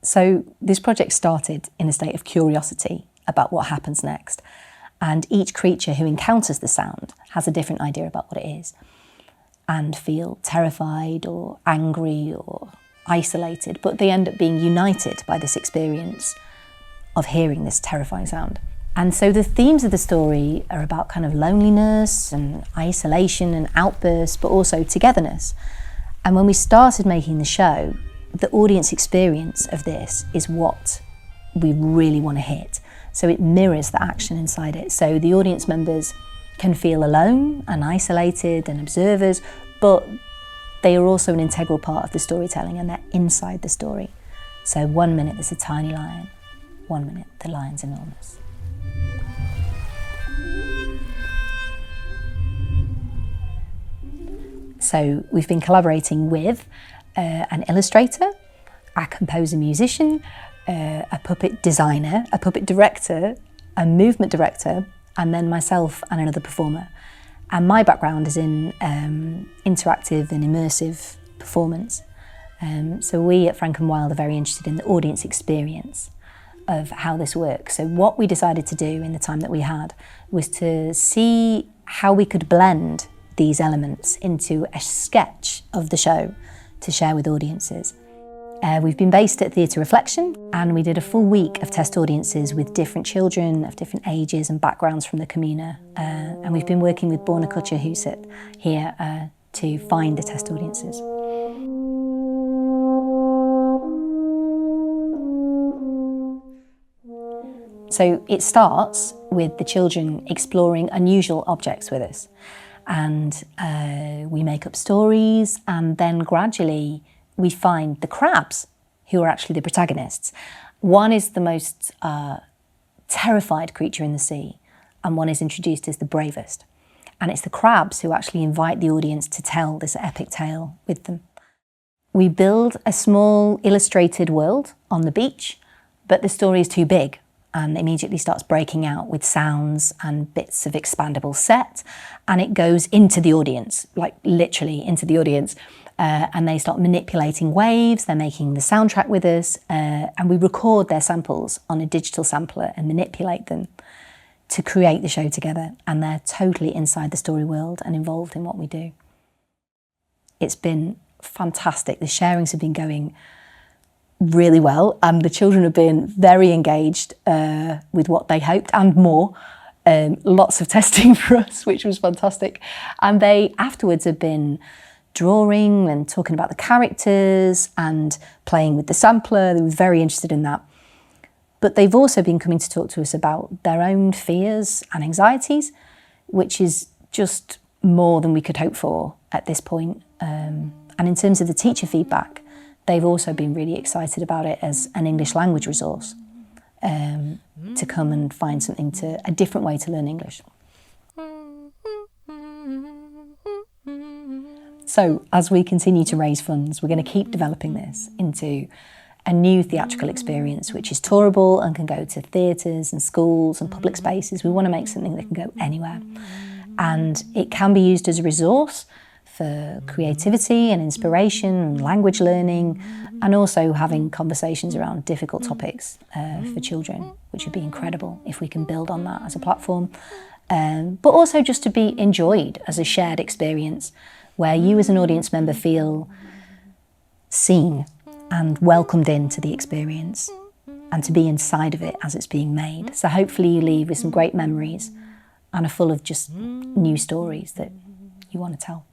So this project started in a state of curiosity about what happens next. And each creature who encounters the sound has a different idea about what it is and feel terrified or angry or isolated, but they end up being united by this experience of hearing this terrifying sound. And so the themes of the story are about kind of loneliness and isolation and outbursts, but also togetherness. And when we started making the show, the audience experience of this is what we really want to hit. So it mirrors the action inside it. So the audience members can feel alone and isolated and observers, but they are also an integral part of the storytelling and they're inside the story. So 1 minute there's a tiny lion, 1 minute the lion's enormous. So we've been collaborating with an illustrator, a composer-musician, a puppet designer, a puppet director, a movement director, and then myself and another performer. And my background is in interactive and immersive performance. So we at Frank and Wild are very interested in the audience experience of how this works. So what we decided to do in the time that we had was to see how we could blend these elements into a sketch of the show to share with audiences. We've been based at Theatre Reflection and we did a full week of test audiences with different children of different ages and backgrounds from the Communa. And we've been working with Teaterhuset here to find the test audiences. So it starts with the children exploring unusual objects with us. And we make up stories and then gradually we find the crabs, who are actually the protagonists. One is the most terrified creature in the sea, and one is introduced as the bravest. And it's the crabs who actually invite the audience to tell this epic tale with them. We build a small illustrated world on the beach, but the story is too big and immediately starts breaking out with sounds and bits of expandable set, and it goes into the audience, like literally into the audience. And they start manipulating waves, they're making the soundtrack with us, and we record their samples on a digital sampler and manipulate them to create the show together. And they're totally inside the story world and involved in what we do. It's been fantastic. The sharings have been going really well, and the children have been very engaged with what they hoped and more. Lots of testing for us, which was fantastic. And they afterwards have been drawing and talking about the characters and playing with the sampler. They were very interested in that. But they've also been coming to talk to us about their own fears and anxieties, which is just more than we could hope for at this point. And in terms of the teacher feedback, they've also been really excited about it as an English language resource, to come and find a different way to learn English. So as we continue to raise funds, we're going to keep developing this into a new theatrical experience, which is tourable and can go to theatres and schools and public spaces. We want to make something that can go anywhere. And it can be used as a resource for creativity and inspiration and language learning, and also having conversations around difficult topics for children, which would be incredible if we can build on that as a platform. But also just to be enjoyed as a shared experience where you as an audience member feel seen and welcomed into the experience and to be inside of it as it's being made. So hopefully you leave with some great memories and are full of just new stories that you want to tell.